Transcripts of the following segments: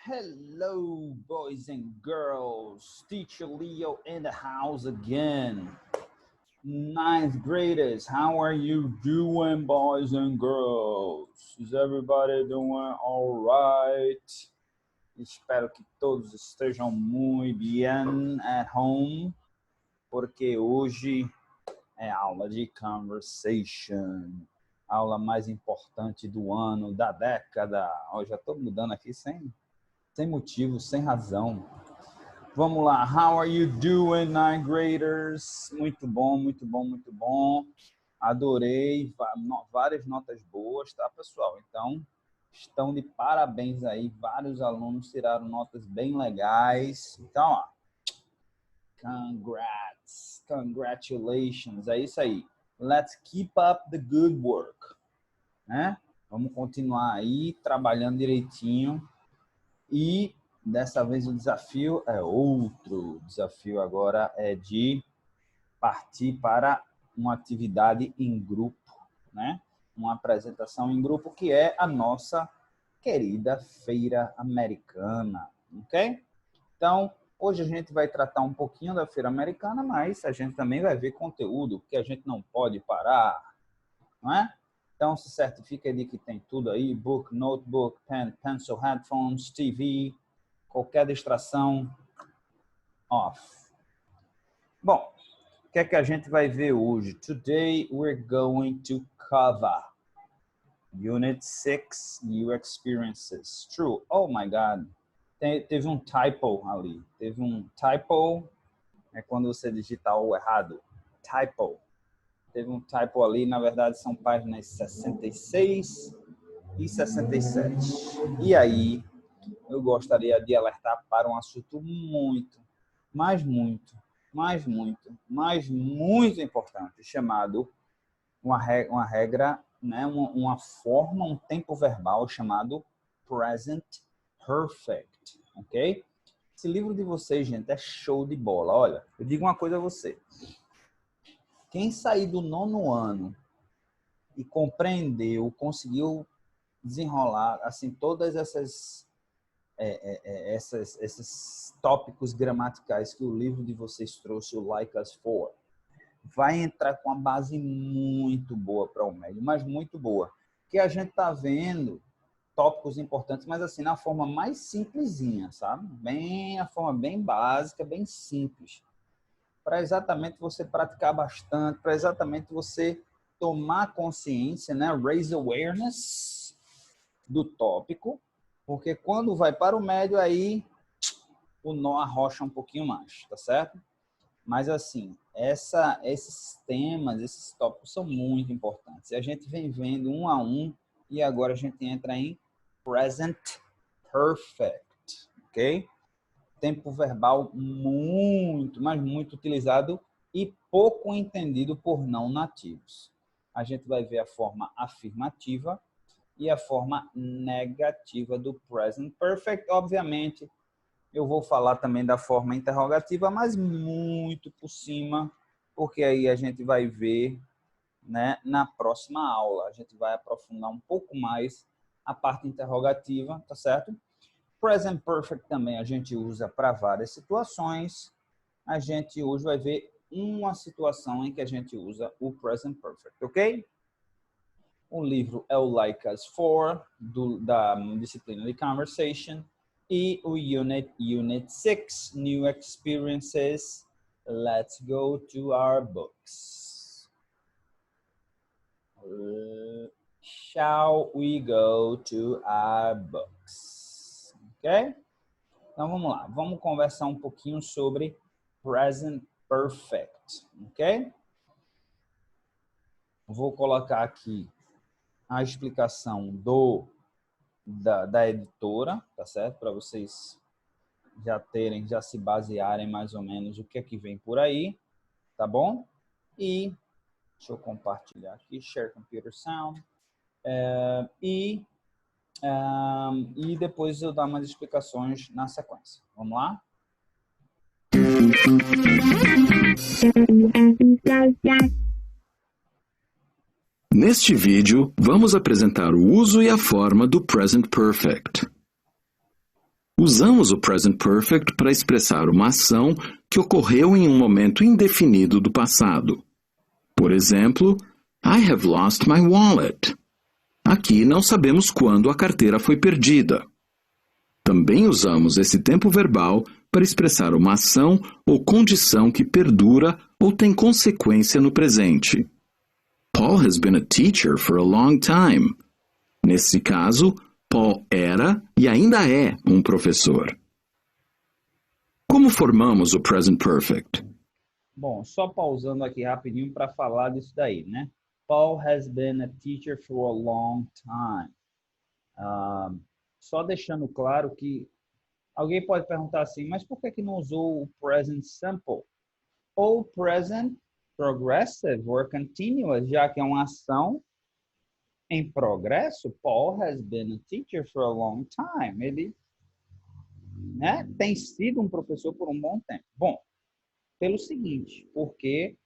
Hello, boys and girls. Teacher Leo in the house again. Ninth graders, how are you doing, boys and girls? Is everybody doing all right? Espero que todos estejam muito bem at home, porque hoje é aula de conversation. Aula mais importante do ano, da década. Eu já estou mudando aqui sem motivo, sem razão. Vamos lá. How are you doing, ninth graders? Muito bom, muito bom, muito bom. Adorei. Várias notas boas, tá, pessoal? Então, estão de parabéns aí. Vários alunos tiraram notas bem legais. Então, ó, congrats. Congratulations. É isso aí. Let's keep up the good work. Né? Vamos continuar aí, trabalhando direitinho. E dessa vez o desafio é outro. O desafio agora é de partir para uma atividade em grupo, né? Uma apresentação em grupo, que é a nossa querida Feira Americana, ok? Então, hoje a gente vai tratar um pouquinho da Feira Americana, mas a gente também vai ver conteúdo, que a gente não pode parar, não é? Então, se certifica de que tem tudo aí, book, notebook, pen, pencil, headphones, TV, qualquer distração, off. Bom, o que é que a gente vai ver hoje? Today, we're going to cover Unit 6, New Experiences. True. Oh, my God. Teve um typo ali. Teve um typo, é quando você digita o errado. Typo. Teve um typo ali, na verdade são páginas 66 e 67. E aí, eu gostaria de alertar para um assunto muito importante, chamado uma regra, né, uma forma, um tempo verbal chamado present perfect, ok? Esse livro de vocês, gente, é show de bola. Olha, eu digo uma coisa a você. Quem sair do 9º ano e compreendeu, conseguiu desenrolar assim todas esses tópicos gramaticais que o livro de vocês trouxe, o Like Us For, vai entrar com uma base muito boa para o médio, mas muito boa. Que a gente está vendo tópicos importantes, mas assim, na forma mais simplesinha, sabe? A forma bem básica, bem simples. Para exatamente você praticar bastante, para exatamente você tomar consciência, né? Raise awareness do tópico, porque quando vai para o médio, aí o nó arrocha um pouquinho mais, tá certo? Mas assim, esses temas, esses tópicos são muito importantes. E a gente vem vendo um a um, e agora a gente entra em present perfect, ok? Tempo verbal muito, mas muito utilizado e pouco entendido por não nativos. A gente vai ver a forma afirmativa e a forma negativa do present perfect. Obviamente, eu vou falar também da forma interrogativa, mas muito por cima, porque aí a gente vai ver, né, na próxima aula. A gente vai aprofundar um pouco mais a parte interrogativa, tá certo? Present Perfect também a gente usa para várias situações. A gente hoje vai ver uma situação em que a gente usa o Present Perfect, ok? O livro é o Like Us For, da disciplina de Conversation, e o Unit 6, New Experiences. Let's go to our books. Shall we go to our books? Ok? Então, vamos lá. Vamos conversar um pouquinho sobre present perfect, ok? Vou colocar aqui a explicação da editora, tá certo? Para vocês já se basearem mais ou menos o que é que vem por aí, tá bom? E deixa eu compartilhar aqui, Share Computer Sound. E depois eu dar umas explicações na sequência. Vamos lá? Neste vídeo, vamos apresentar o uso e a forma do Present Perfect. Usamos o present perfect para expressar uma ação que ocorreu em um momento indefinido do passado. Por exemplo, I have lost my wallet. Aqui não sabemos quando a carteira foi perdida. Também usamos esse tempo verbal para expressar uma ação ou condição que perdura ou tem consequência no presente. Paul has been a teacher for a long time. Nesse caso, Paul era e ainda é um professor. Como formamos o present perfect? Bom, só pausando aqui rapidinho para falar disso daí, né? Paul has been a teacher for a long time. Só deixando claro que alguém pode perguntar assim, mas por que não usou o present simple? Ou present progressive or continuous, já que é uma ação em progresso? Paul has been a teacher for a long time. Ele, né, tem sido um professor por um bom tempo. Bom, pelo seguinte, porque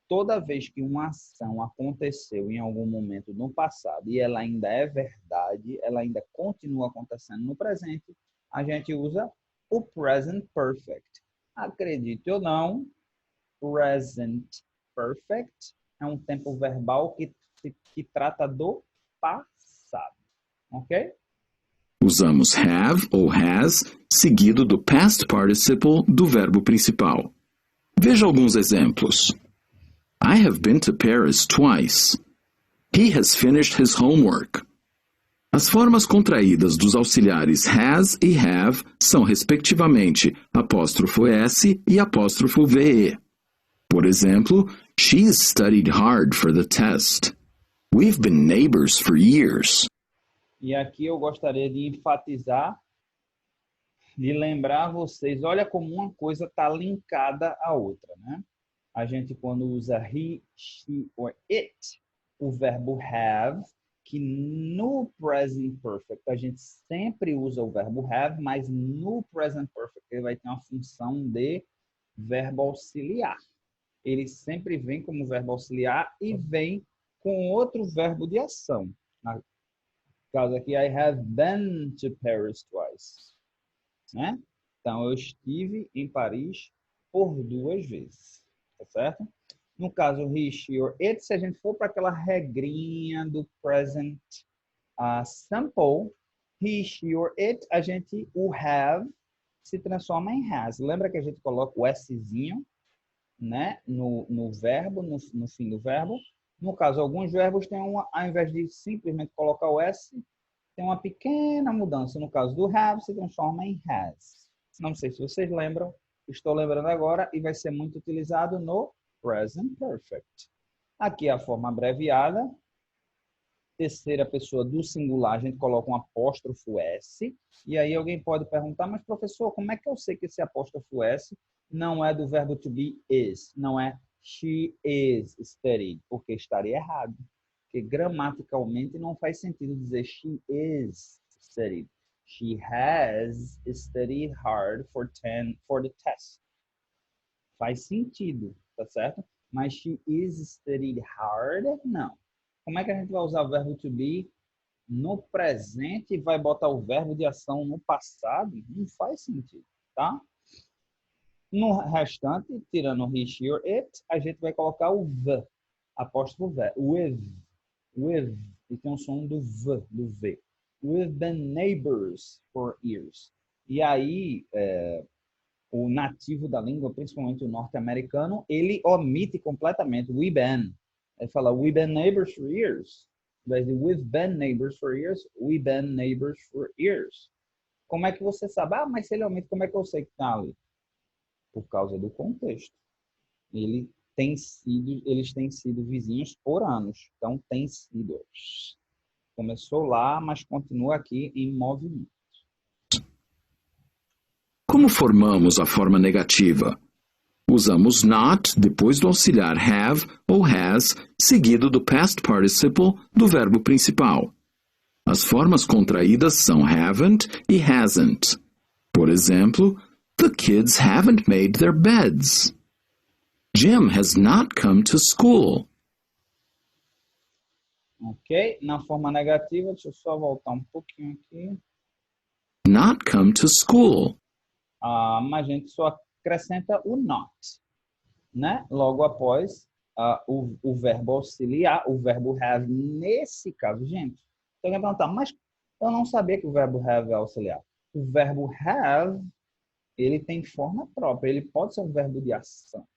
toda vez que uma ação aconteceu em algum momento no passado e ela ainda é verdade, ela ainda continua acontecendo no presente, a gente usa o present perfect. Acredite ou não, present perfect é um tempo verbal que trata do passado, ok? Usamos have ou has seguido do past participle do verbo principal. Veja alguns exemplos. I have been to Paris twice. He has finished his homework. As formas contraídas dos auxiliares has e have são, respectivamente, apóstrofo S e apóstrofo VE. Por exemplo, she's studied hard for the test. We've been neighbors for years. E aqui eu gostaria de enfatizar, de lembrar vocês, olha como uma coisa está linkada à outra, né? A gente, quando usa he, she or it, o verbo have, que no present perfect a gente sempre usa o verbo have, mas no present perfect ele vai ter uma função de verbo auxiliar. Ele sempre vem como verbo auxiliar e vem com outro verbo de ação. No caso aqui, I have been to Paris twice. Né? Então, eu estive em Paris por 2 vezes. Tá certo? No caso, he, she or it, se a gente for para aquela regrinha do present simple, he, she or it, o have se transforma em has. Lembra que a gente coloca o Szinho, né, no verbo, no fim do verbo? No caso, alguns verbos têm ao invés de simplesmente colocar o S, tem uma pequena mudança. No caso do have, se transforma em has. Não sei se vocês lembram, estou lembrando agora, e vai ser muito utilizado no present perfect. Aqui é a forma abreviada. Terceira pessoa do singular, a gente coloca um apóstrofo S. E aí alguém pode perguntar, mas professor, como é que eu sei que esse apóstrofo S não é do verbo to be is? Não é she is studying, porque estaria errado. Porque gramaticalmente não faz sentido dizer she is studying. She has studied hard for the test. Faz sentido, tá certo? Mas she is studied hard, não. Como é que a gente vai usar o verbo to be no presente e vai botar o verbo de ação no passado? Não faz sentido, tá? No restante, tirando he, she or it, a gente vai colocar o the, apóstrofo V, with, e tem um som do V. We've been neighbors for years. E aí, o nativo da língua, principalmente o norte-americano, ele omite completamente we been. Ele fala, we've been neighbors for years. Em vez de we've been neighbors for years, we've been neighbors for years. Como é que você sabe? Ah, mas se ele omite, como é que eu sei que está ali? Por causa do contexto. Eles têm sido vizinhos por anos. Então, tem sido. Começou lá, mas continua aqui em movimento. Como formamos a forma negativa? Usamos not depois do auxiliar have ou has, seguido do past participle do verbo principal. As formas contraídas são haven't e hasn't. Por exemplo, the kids haven't made their beds. Jim has not come to school. Ok? Na forma negativa, deixa eu só voltar um pouquinho aqui. not come to school. Mas a gente só acrescenta o not, né? Logo após o verbo auxiliar, o verbo have, nesse caso, gente. Então, eu vou perguntar, mas eu não sabia que o verbo have é auxiliar. O verbo have, ele tem forma própria, ele pode ser um verbo de ação,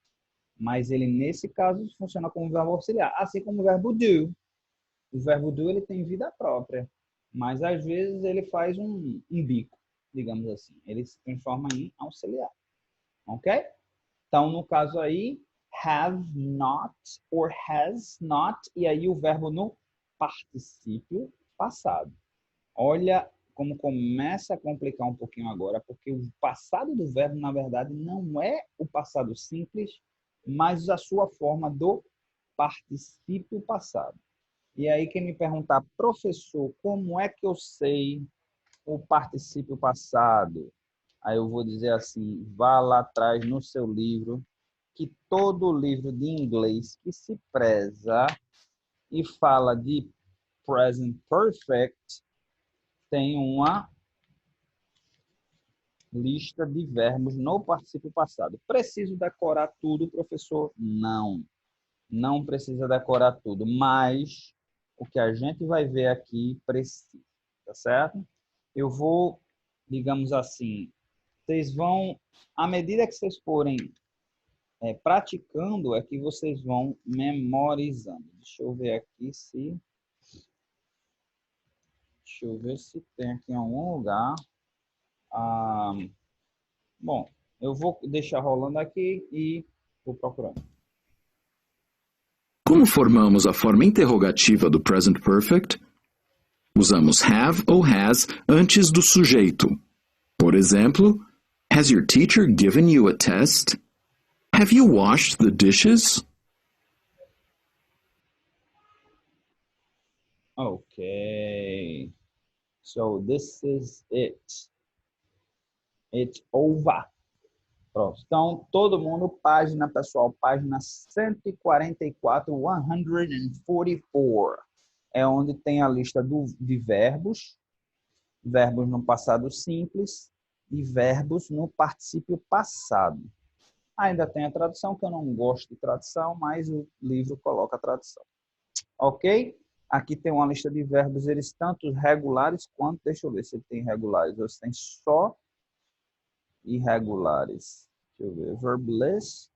mas ele, nesse caso, funciona como verbo auxiliar, assim como o verbo do. O verbo do, ele tem vida própria, mas às vezes ele faz um bico, digamos assim. Ele se transforma em auxiliar, ok? Então, no caso aí, have not or has not, e aí o verbo no particípio passado. Olha como começa a complicar um pouquinho agora, porque o passado do verbo, na verdade, não é o passado simples, mas a sua forma do particípio passado. E aí, quem me perguntar, professor, como é que eu sei o particípio passado? Aí eu vou dizer assim, vá lá atrás no seu livro, que todo livro de inglês que se preza e fala de present perfect tem uma lista de verbos no particípio passado. Preciso decorar tudo, professor? Não, não precisa decorar tudo, mas o que a gente vai ver aqui precisa, tá certo? Eu vou, digamos assim, vocês vão, à medida que vocês forem praticando, é que vocês vão memorizando. Deixa eu ver aqui se... Deixa eu ver se tem aqui em algum lugar. Bom, eu vou deixar rolando aqui e vou procurando. Como formamos a forma interrogativa do present perfect? Usamos have ou has antes do sujeito. Por exemplo, has your teacher given you a test? Have you washed the dishes? Okay. So this is it. It's over. Pronto. Então, todo mundo, página, pessoal, página 144, 144. É onde tem a lista de verbos, verbos no passado simples e verbos no particípio passado. Ainda tem a tradução, que eu não gosto de tradução, mas o livro coloca a tradução. Ok? Aqui tem uma lista de verbos, eles tanto regulares quanto, deixa eu ver se ele tem irregulares, ou se tem só irregulares. Deixa eu ver, verbless.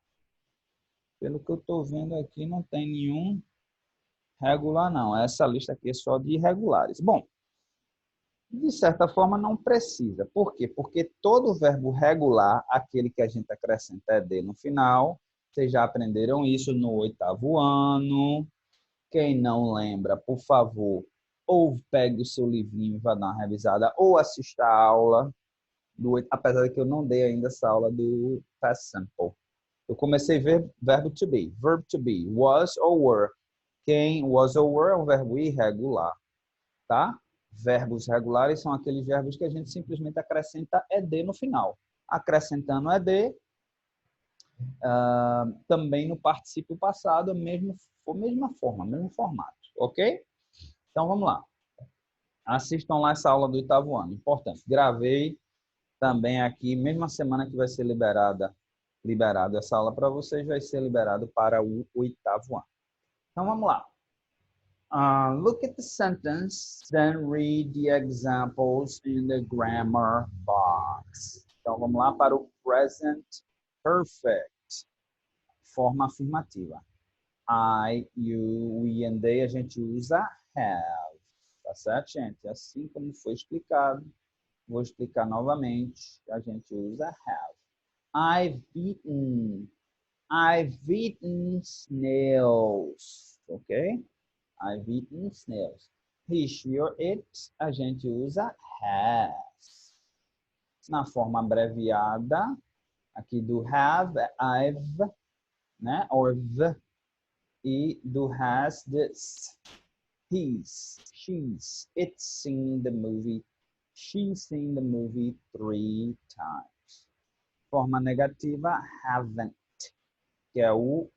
Pelo que eu estou vendo aqui, não tem nenhum regular, não. Essa lista aqui é só de irregulares. Bom, de certa forma, não precisa. Por quê? Porque todo verbo regular, aquele que a gente acrescenta ED no final, vocês já aprenderam isso no 8º ano. Quem não lembra, por favor, ou pegue o seu livrinho e vá dar uma revisada, ou assista a aula, apesar de que eu não dei ainda essa aula do past simple. Eu comecei a ver verbo to be, verb to be, was or were. Quem was or were é um verbo irregular, tá? Verbos regulares são aqueles verbos que a gente simplesmente acrescenta ed no final. Acrescentando ed, também no particípio passado, mesma forma, mesmo formato, ok? Então, vamos lá. Assistam lá essa aula do 8º ano. Importante, gravei também aqui, mesma semana que vai ser liberado essa aula para vocês, vai ser liberado para o 8º ano. Então, vamos lá. Look at the sentence, then read the examples in the grammar box. Então, vamos lá para o present perfect. Forma afirmativa. I, you, we and they, a gente usa have. Tá certo, gente? Assim como foi explicado, vou explicar novamente. A gente usa have. I've eaten snails. Ok? I've eaten snails. He, she or it, a gente usa has. Na forma abreviada, aqui do have, I've, né? Or the. E do has, this. He's, she's, it's seen the movie. She's seen the movie 3 times. Forma negativa, haven't, que é o,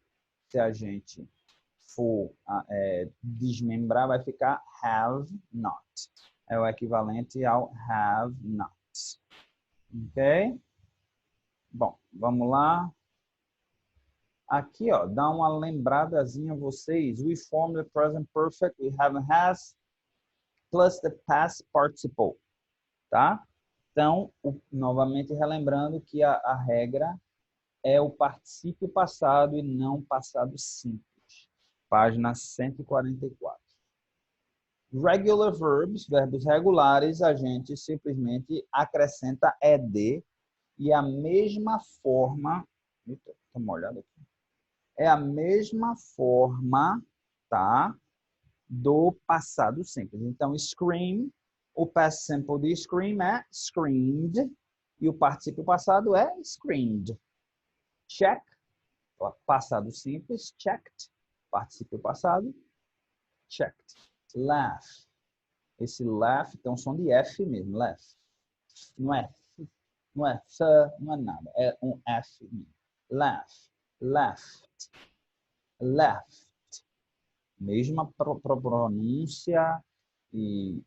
se a gente for desmembrar, vai ficar have not. É o equivalente ao have not. Ok? Bom, vamos lá. Aqui, ó, dá uma lembradazinha a vocês. We form the present perfect. We have has plus the past participle. Tá? Então, novamente relembrando que a regra é o particípio passado e não passado simples. Página 144. Regular verbs, verbos regulares, a gente simplesmente acrescenta ed e a mesma forma... Eita, tá molhado aqui. É a mesma forma, tá? Do passado simples. Então, scream, o past simple de scream é screamed e o particípio passado é screamed. Check, passado simples, checked, particípio passado, checked. Laugh, esse laugh tem um som de F mesmo, laugh. Não é F, não é F, não é nada, é um F mesmo. Laugh, laughed, left. Mesma pronúncia e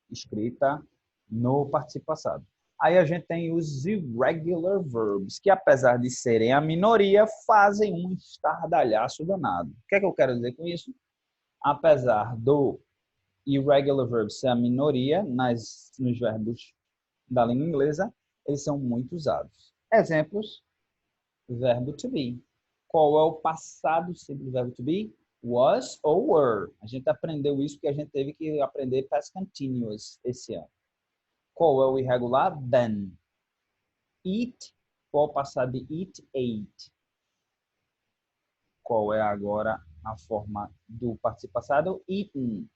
escrita no particípio passado. Aí a gente tem os irregular verbs, que apesar de serem a minoria, fazem um estardalhaço danado. O que é que eu quero dizer com isso? Apesar do irregular verb ser a minoria nos verbos da língua inglesa, eles são muito usados. Exemplos, verbo to be. Qual é o passado simples do verbo to be? Was ou were. A gente aprendeu isso porque a gente teve que aprender past continuous esse ano. Qual é o irregular? Been. Eat. Qual o passado de eat? Ate. Qual é agora a forma do particípio passado? Eaten.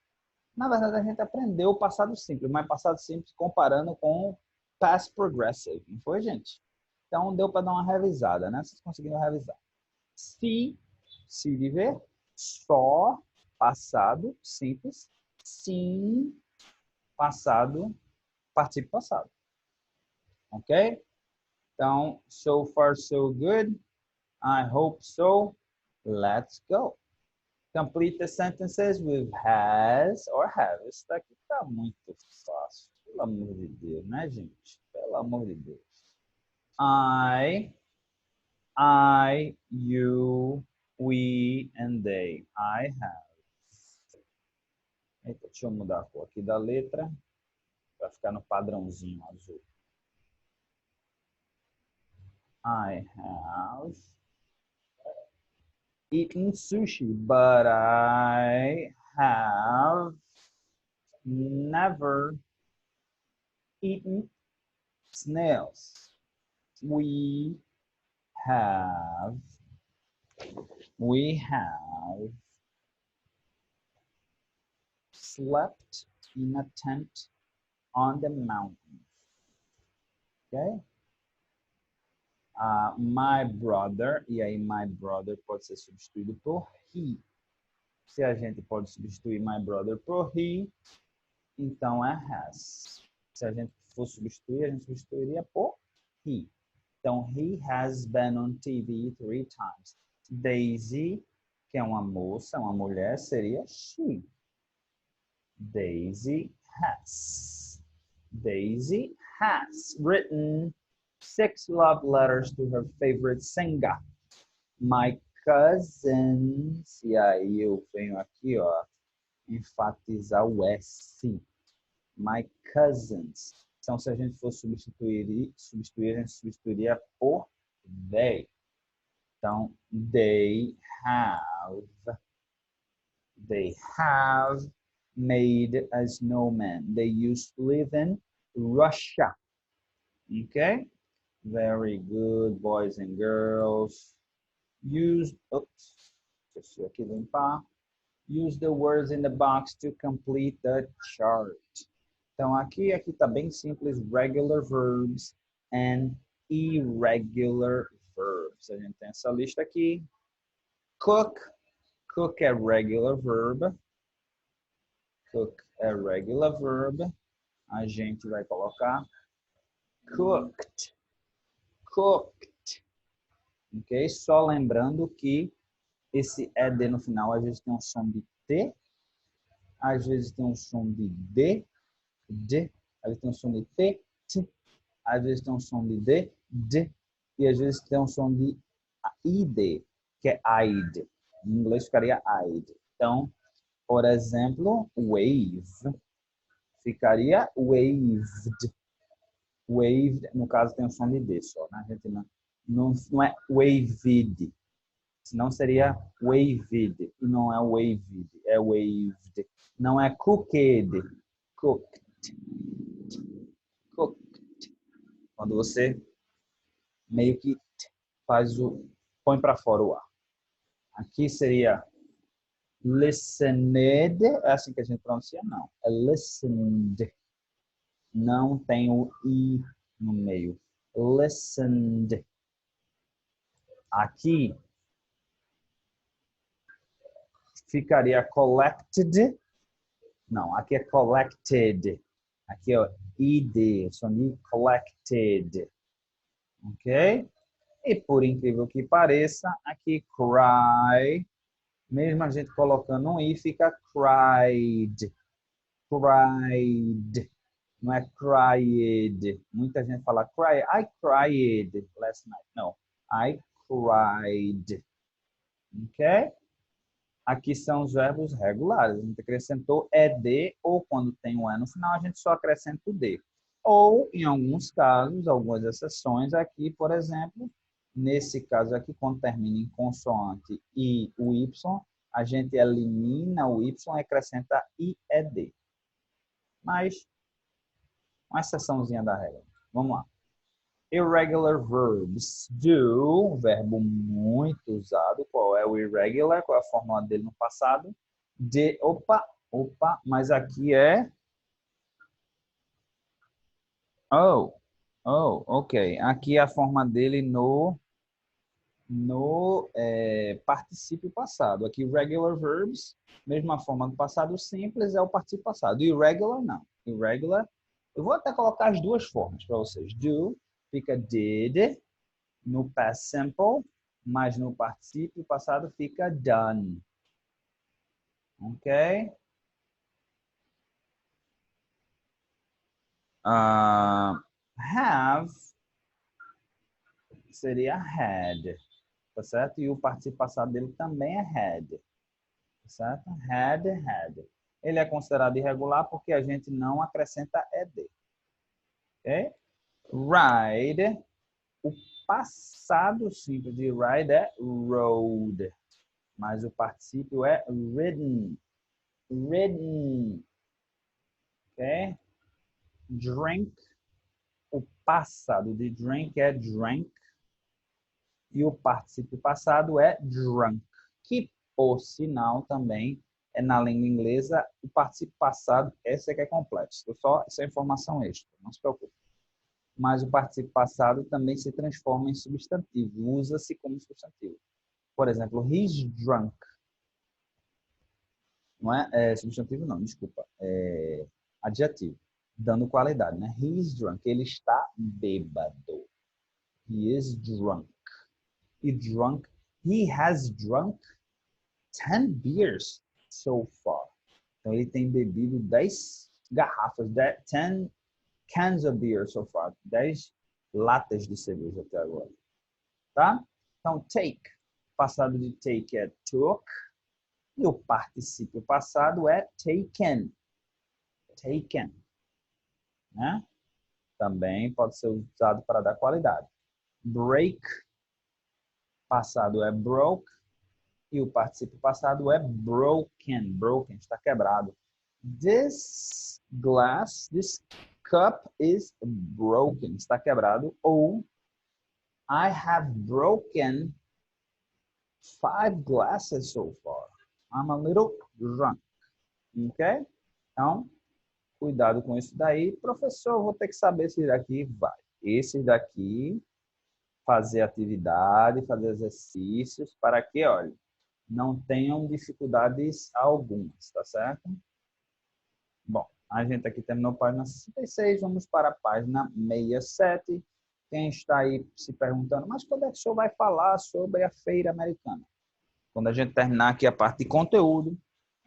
Na verdade, a gente aprendeu o passado simples, mas passado simples comparando com past progressive. Não foi, gente? Então, deu para dar uma revisada, né? Vocês conseguiram revisar. Se de ver, só, passado, simples, sim, passado, particípio passado. Ok? Então, so far so good. I hope so. Let's go. Complete the sentences with has or have. Isso daqui tá muito fácil. Pelo amor de Deus, né, gente? Pelo amor de Deus. I, you, we, and they. I have. Eita, deixa eu mudar a cor aqui da letra para ficar no padrãozinho azul. I have eaten sushi, but I have never eaten snails. We have slept in a tent on the mountain. Okay? My brother, e aí my brother pode ser substituído por he. Se a gente pode substituir my brother por he, então é has. Se a gente for substituir, a gente substituiria por he. Então, he has been on TV 3 times. Daisy, que é uma moça, uma mulher, seria she. Daisy has. Daisy has written 6 love letters to her favorite singer. My cousins, e aí eu venho aqui, ó, enfatizar o S. My cousins. Então, se a gente for substituir, a gente substituiria por they. Então, they have made a snowman. They used to live in Russia. Okay? Very good, boys and girls. Use the words in the box to complete the chart. Então, aqui está bem simples, regular verbs and irregular verbs. A gente tem essa lista aqui. Cook é regular verb. Cook é regular verb. A gente vai colocar cooked. Ok? Só lembrando que esse ED no final, às vezes tem um som de T, às vezes tem um som de D, às vezes tem um som de T, às vezes tem um som de D, e às vezes tem um som de ID, que é I'd. Em inglês ficaria I'd. Então, por exemplo, wave ficaria waved. Waved, no caso, tem um som de D só, né? A gente não é waved. Senão seria waved. E não é waved, é waved. Não é cooked. Cooked. Cooked. Quando você meio que põe para fora o ar. Aqui seria listened. É assim que a gente pronuncia? Não. É listened. Não tem o I no meio. Listened. Aqui ficaria collected. Não, aqui é collected. Aqui é ID, som de collected. Ok? E por incrível que pareça, aqui cry, mesmo a gente colocando um I, fica cried. Cried. Não é cried. Muita gente fala cry. I cried last night. Não. I cried. Ok? Aqui são os verbos regulares. A gente acrescentou ED ou quando tem um E no final, a gente só acrescenta o D. Ou, em alguns casos, algumas exceções aqui, por exemplo, nesse caso aqui, quando termina em consoante e o Y, a gente elimina o Y e acrescenta IED. Mas, uma exceçãozinha da regra. Vamos lá. Irregular verbs. Do, verbo muito usado. Qual é o irregular? Qual é a fórmula dele no passado? Opa, mas aqui é... ok. Aqui é a forma dele no particípio passado. Aqui, regular verbs, mesma forma do passado simples, é o particípio passado. Irregular, não. Irregular, eu vou até colocar as duas formas para vocês. Do fica did no past simple, mas no particípio passado fica done. Ok? Have seria had, tá certo? E o particípio passado dele também é had, tá certo? Had. Ele é considerado irregular porque a gente não acrescenta ed. Ok? Ride. O passado simples de ride é rode, mas o particípio é ridden. Ridden. Ok? Drink. O passado de drink é drank. E o particípio passado é drunk. Que, por sinal, também é na língua inglesa o particípio passado, esse é que é complexo. Essa é informação extra, não se preocupe. Mas o particípio passado também se transforma em substantivo, usa-se como substantivo. Por exemplo, he's drunk. Não é substantivo, não, desculpa. É adjetivo, dando qualidade, né? He's drunk, ele está bêbado. He is drunk. E drunk, he has drunk 10 beers so far. Então, ele tem bebido 10 garrafas, 10 cans of beer so far. 10 latas de cerveja até agora. Tá? Então, take. Passado de take é took. E o particípio passado é taken. Taken. Né? Também pode ser usado para dar qualidade. Break. Passado é broke. E o particípio passado é broken. Broken, está quebrado. This glass, this cup is broken. Está quebrado. Ou I have broken 5 glasses so far. I'm a little drunk. Ok? Então, cuidado com isso daí. Professor, vou ter que saber se daqui vai. Esse daqui, fazer atividade, fazer exercícios, para que, olha, não tenham dificuldades algumas, tá certo? Bom, a gente aqui terminou a página 66, vamos para a página 67. Quem está aí se perguntando, mas quando é que o senhor vai falar sobre a feira americana? Quando a gente terminar aqui a parte de conteúdo,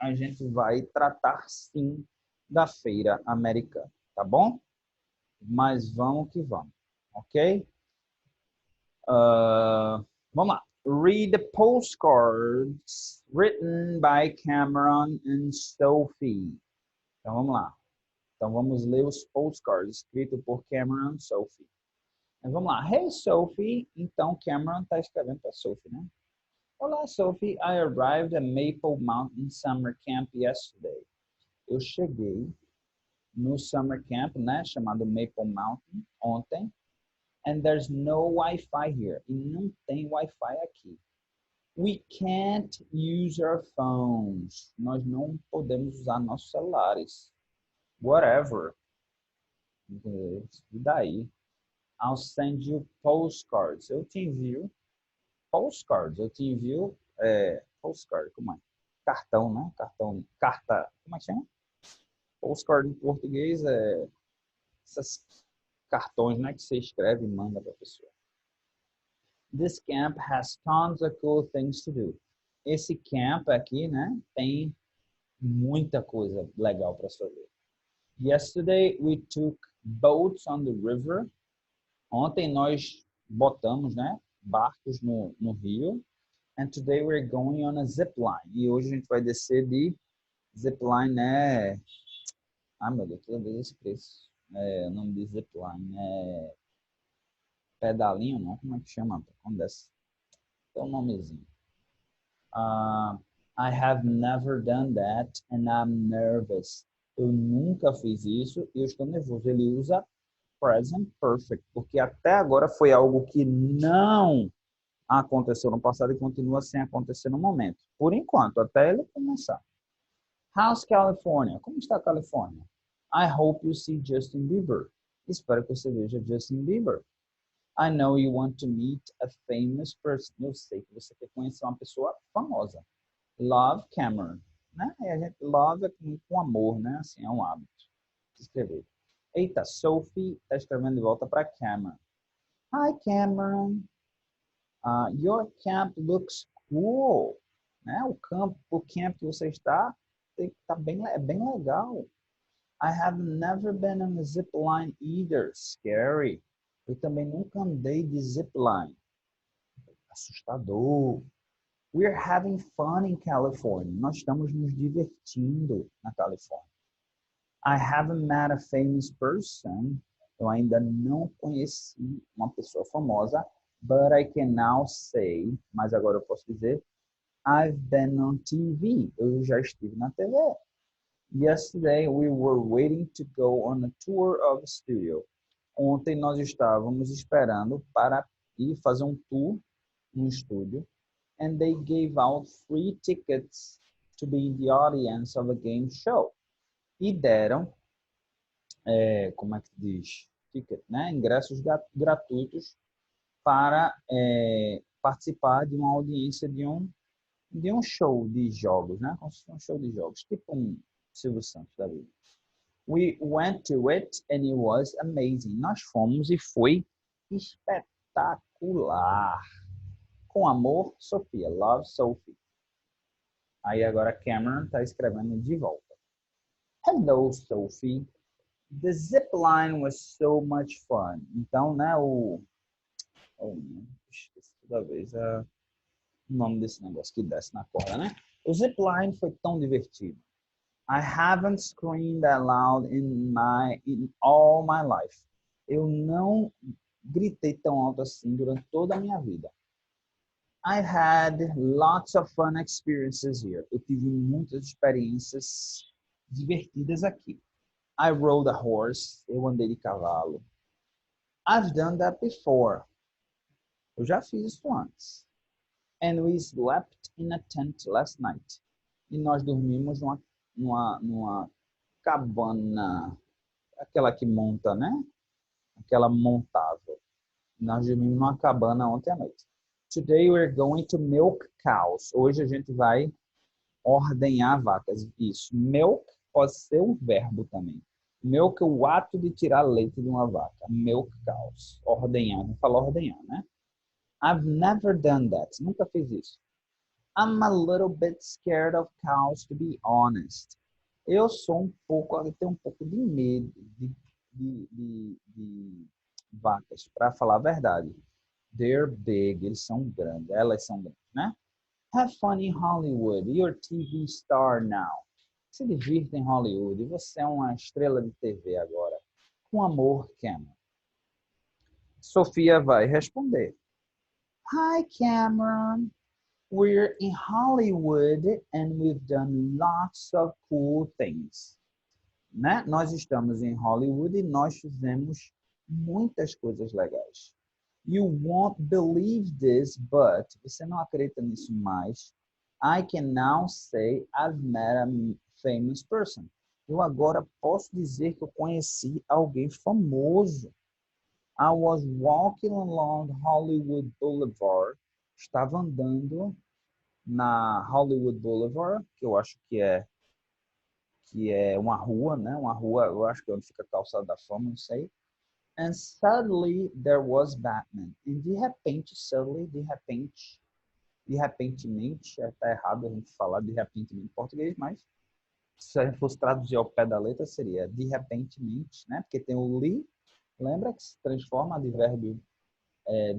a gente vai tratar sim da feira americana, tá bom? mas vamos que vamos, ok? Vamos lá. Read the postcards written by Cameron and Sophie. Então, vamos lá. Então, vamos ler os postcards escritos por Cameron e Sophie. Então, vamos lá. Hey, Sophie. Então, Cameron está escrevendo para Sophie, né? Olá, Sophie. I arrived at Maple Mountain Summer Camp yesterday. Eu cheguei no Summer Camp, né? Chamado Maple Mountain, ontem. And there's no Wi-Fi here. E não tem Wi-Fi aqui. We can't use our phones. Nós não podemos usar nossos celulares. Whatever. E daí? I'll send you postcards. Eu te envio postcards. Eu te envio postcard, como é? Cartão, né? Carta, como é que chama? Postcard em português é esses cartões, né, que você escreve e manda para a pessoa. This camp has tons of cool things to do. Esse camp aqui, né, tem muita coisa legal para fazer. Yesterday we took boats on the river. Ontem nós botamos, né, barcos no rio. And today we're going on a zip line. E hoje a gente vai descer de zip line, né? Ah, meu Deus, toda vez esse preço. O nome de zip line é pedalinho, não? Como é que chama? Quando desce? Tem um nomezinho. I have never done that and I'm nervous. Eu nunca fiz isso e eu estou nervoso. Ele usa present perfect, porque até agora foi algo que não aconteceu no passado e continua sem acontecer no momento. Por enquanto, até ele começar. How's California? Como está a Califórnia? I hope you see Justin Bieber. Espero que você veja Justin Bieber. I know you want to meet a famous person. Eu sei que você quer conhecer uma pessoa famosa. Love, Cameron. Né? E a gente, love é com amor, né? Assim, é um hábito de escrever. Eita, Sophie está escrevendo de volta para Cameron. Hi, Cameron. Your camp looks cool. Né? O camp que você está é bem legal. I have never been on a zip line either. Scary. Eu também nunca andei de zip line. Assustador. We're having fun in California. Nós estamos nos divertindo na Califórnia. I haven't met a famous person. Eu ainda não conheci uma pessoa famosa. But I can now say, mas agora eu posso dizer, I've been on TV. Eu já estive na TV. Yesterday we were waiting to go on a tour of a studio. Ontem nós estávamos esperando para ir fazer um tour no estúdio. And they gave out free tickets to be in the audience of a game show. E deram, como é que diz? Ticket, né? Ingressos gratuitos para participar de uma audiência de um show de jogos, né? Como se fosse um show de jogos, tipo um Silvio Santos da vida. We went to it and it was amazing. Nós fomos e foi espetacular. Com amor, Sofia. Love, Sophie. Aí agora Cameron está escrevendo de volta. Hello, Sophie. The zip line was so much fun. Então, né, esqueci toda vez o nome desse negócio que desce na corda, né? O zip line foi tão divertido. I haven't screamed that loud in all my life. Eu não gritei tão alto assim durante toda a minha vida. I've had lots of fun experiences here. Eu tive muitas experiências divertidas aqui. I rode a horse. Eu andei de cavalo. I've done that before. Eu já fiz isso antes. And we slept in a tent last night. E nós dormimos numa cabana, aquela que monta, né? Aquela montável. Nós dormimos numa cabana ontem à noite. Today we're going to milk cows. Hoje a gente vai ordenhar vacas. Isso. Milk pode ser um verbo também. Milk é o ato de tirar leite de uma vaca. Milk cows. Ordenhar. Vamos falar ordenhar, né? I've never done that. Nunca fiz isso. I'm a little bit scared of cows, to be honest. Eu tenho um pouco de medo de vacas, para falar a verdade. They're big, eles são grandes, elas são grandes, né? Have fun in Hollywood, you're a TV star now. Se divirta em Hollywood, você é uma estrela de TV agora. Com amor, Cameron. Sofia vai responder. Hi, Cameron. We're in Hollywood and we've done lots of cool things. Né? Nós estamos em Hollywood e nós fizemos muitas coisas legais. You won't believe this, but você não acredita nisso mais. I can now say I've met a famous person. Eu agora posso dizer que eu conheci alguém famoso. I was walking along Hollywood Boulevard. Estava andando na Hollywood Boulevard, que eu acho que é uma rua, né? Uma rua, eu acho que é onde fica a Calçada da Fama, não sei. And suddenly there was Batman. E de repente, de repentemente, tá errado a gente falar de repentemente em português, mas se a gente fosse traduzir ao pé da letra, seria de repentemente, né? Porque tem o li, lembra que se transforma de verbo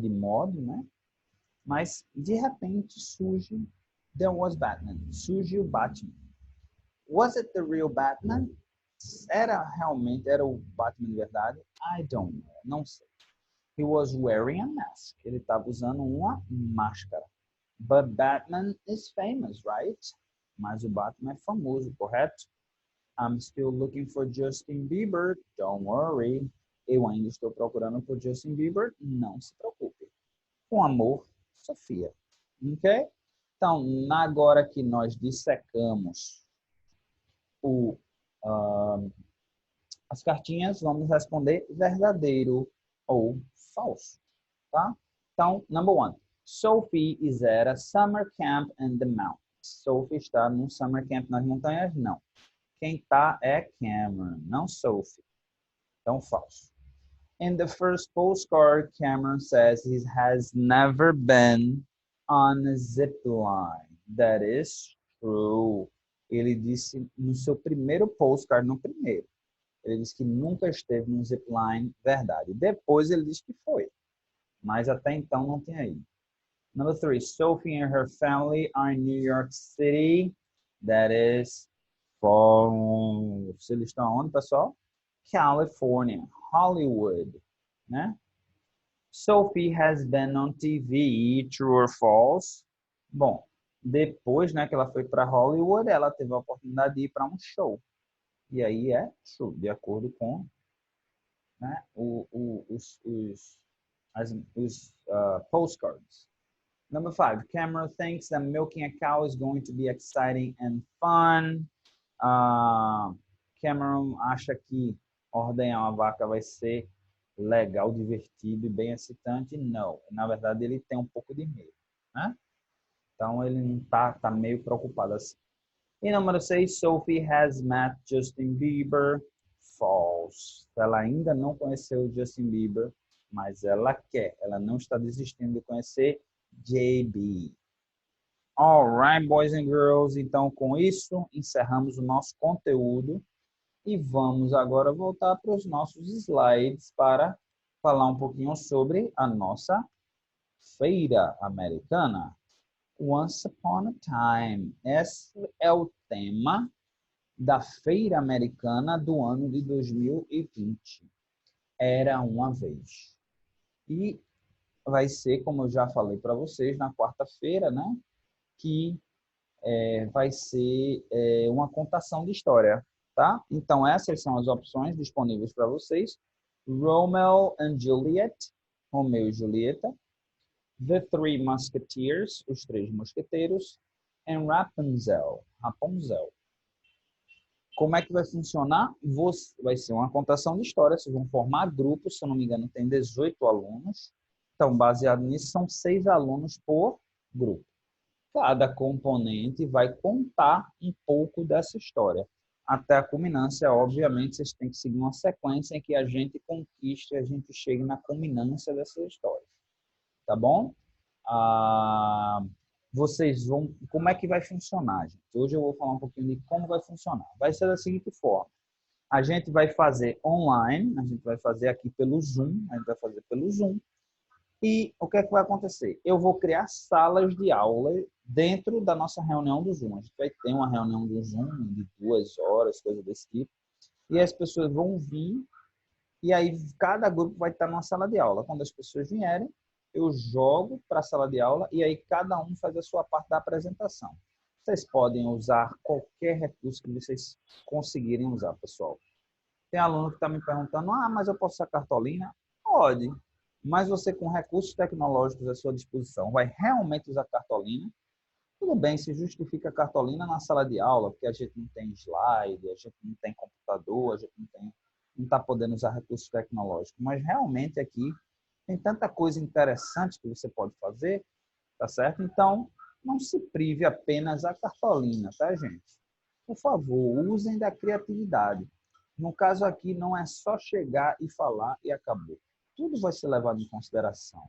de modo, né? Mas de repente surge, there was Batman, surge o Batman. Was it the real Batman? Era o Batman de verdade? I don't know, não sei. He was wearing a mask. Ele estava usando uma máscara. But Batman is famous, right? Mas o Batman é famoso, correto? I'm still looking for Justin Bieber. Don't worry. Eu ainda estou procurando por Justin Bieber. Não se preocupe. Com amor, Sofia. Ok? Então, agora que nós dissecamos as cartinhas, vamos responder verdadeiro ou falso, tá? Então, number one. Sophie is at a summer camp in the mountains. Sophie está num summer camp nas montanhas? Não. Quem está é Cameron, não Sophie. Então, falso. In the first postcard, Cameron says he has never been on a zip line. That is true. Ele disse no seu primeiro postcard, no primeiro, ele disse que nunca esteve num zipline, verdade. Depois ele disse que foi, mas até então não tinha ido. Number three, Sophie and her family are in New York City. That is false. Eles estão onde, pessoal? California, Hollywood, né? Sophie has been on TV, true or false? Bom, depois, né, que ela foi para Hollywood, ela teve a oportunidade de ir para um show. E aí é true, de acordo com, né, os postcards. Number five, Cameron thinks that milking a cow is going to be exciting and fun. Cameron acha que ordenhar uma vaca vai ser legal, divertido e bem excitante. Não, na verdade ele tem um pouco de medo, né? Então ele não tá meio preocupado assim. E número 6, Sophie has met Justin Bieber. False. Ela ainda não conheceu Justin Bieber, mas ela quer. Ela não está desistindo de conhecer JB. Alright, boys and girls. Então, com isso, encerramos o nosso conteúdo e vamos agora voltar para os nossos slides para falar um pouquinho sobre a nossa feira americana. Once Upon a Time. Esse é o tema da feira americana do ano de 2020. Era uma vez. E vai ser, como eu já falei para vocês, na quarta-feira, né? Que vai ser uma contação de história, tá? Então, essas são as opções disponíveis para vocês. Romeo and Juliet, Romeu e Julieta. The Three Musketeers, os Três Mosqueteiros. And Rapunzel, Rapunzel. Como é que vai funcionar? Vai ser uma contação de história. Vocês vão formar grupos, se eu não me engano, tem 18 alunos. Então, baseado nisso, são 6 alunos por grupo. Cada componente vai contar um pouco dessa história. Até a culminância, obviamente, vocês têm que seguir uma sequência em que a gente conquiste, a gente chegue na culminância dessa história. Tá bom? Vocês vão... Como é que vai funcionar, gente? Hoje eu vou falar um pouquinho de como vai funcionar. Vai ser da seguinte forma. A gente vai fazer online, a gente vai fazer aqui pelo Zoom, a gente vai fazer pelo Zoom. E o que é que vai acontecer? Eu vou criar salas de aula dentro da nossa reunião do Zoom. A gente vai ter uma reunião do Zoom de 2 horas, coisa desse tipo. E as pessoas vão vir e aí cada grupo vai estar numa sala de aula. Quando as pessoas vierem, eu jogo para a sala de aula e aí cada um faz a sua parte da apresentação. Vocês podem usar qualquer recurso que vocês conseguirem usar, pessoal. Tem aluno que está me perguntando, mas eu posso usar cartolina? Pode, mas você com recursos tecnológicos à sua disposição vai realmente usar cartolina? Tudo bem, se justifica a cartolina na sala de aula, porque a gente não tem slide, a gente não tem computador, a gente não está podendo usar recursos tecnológicos. Mas realmente aqui tem tanta coisa interessante que você pode fazer, tá certo? Então, não se prive apenas a cartolina, tá, gente? Por favor, usem da criatividade. No caso aqui, não é só chegar e falar e acabou. Tudo vai ser levado em consideração.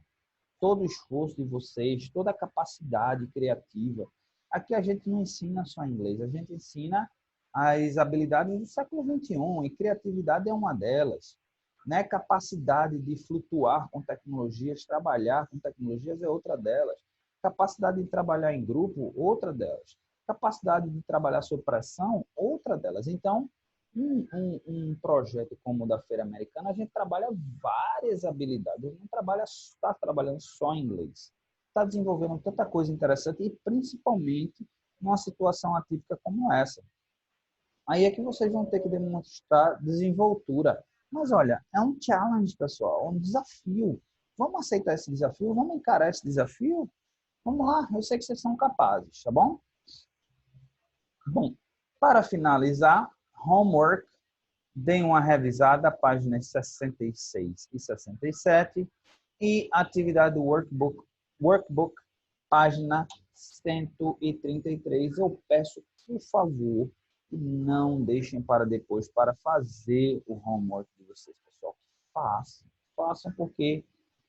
Todo o esforço de vocês, toda a capacidade criativa. Aqui a gente não ensina só inglês, a gente ensina as habilidades do século XXI e criatividade é uma delas. Né? Capacidade de flutuar com tecnologias, trabalhar com tecnologias é outra delas. Capacidade de trabalhar em grupo, outra delas. Capacidade de trabalhar sob pressão, outra delas. Então, um projeto como o da Feira Americana, a gente trabalha várias habilidades. A gente não está trabalhando só em inglês. Está desenvolvendo tanta coisa interessante e principalmente numa situação atípica como essa. Aí é que vocês vão ter que demonstrar desenvoltura. Mas olha, é um challenge, pessoal, é um desafio. Vamos aceitar esse desafio? Vamos encarar esse desafio? Vamos lá, eu sei que vocês são capazes, tá bom? Bom, para finalizar, homework, deem uma revisada, páginas 66 e 67, e atividade workbook, página 133. Eu peço, por favor, que não deixem para depois para fazer o homework de vocês, pessoal. Façam porque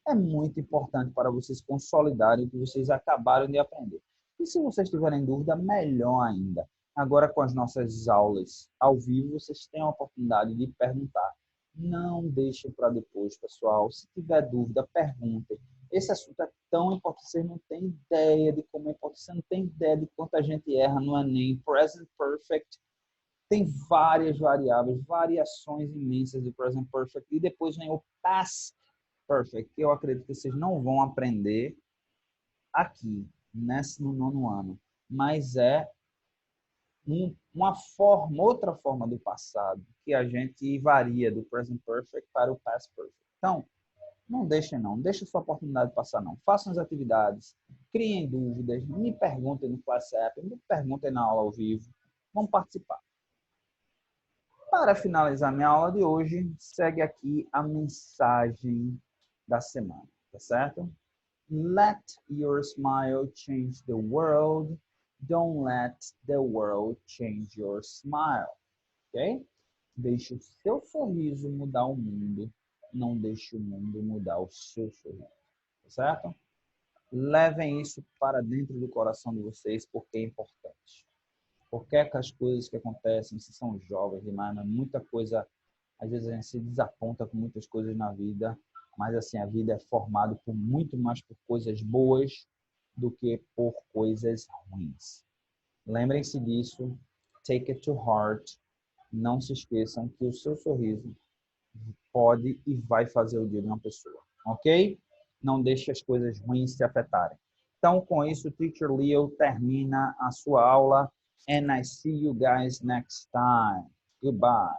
é muito importante para vocês consolidarem o que vocês acabaram de aprender. E se vocês tiverem dúvida, melhor ainda. Agora, com as nossas aulas ao vivo, vocês têm a oportunidade de perguntar. Não deixem para depois, pessoal. Se tiver dúvida, perguntem. Esse assunto é tão importante, vocês não têm ideia de como é importante, você não tem ideia de quanta gente erra no Enem. Present Perfect tem várias variáveis, variações imensas do Present Perfect. E depois vem o Past Perfect, que eu acredito que vocês não vão aprender aqui, no 9º ano. Mas é outra forma do passado, que a gente varia do Present Perfect para o Past Perfect. Então, não deixem sua oportunidade passar não. Façam as atividades, criem dúvidas, me perguntem no WhatsApp, me perguntem na aula ao vivo, vamos participar. Para finalizar minha aula de hoje, segue aqui a mensagem da semana, tá certo? Let your smile change the world. Don't let the world change your smile. Ok? Deixe o seu sorriso mudar o mundo. Não deixe o mundo mudar o seu sorriso. Tá certo? Levem isso para dentro do coração de vocês porque é importante. Porque as coisas que acontecem, se são jovens demais, muita coisa, às vezes a gente se desaponta com muitas coisas na vida, mas assim, a vida é formada por muito mais por coisas boas do que por coisas ruins. Lembrem-se disso, take it to heart, não se esqueçam que o seu sorriso pode e vai fazer o dia de uma pessoa, ok? Não deixe as coisas ruins te afetarem. Então, com isso, o Teacher Leo termina a sua aula and I see you guys next time. Goodbye.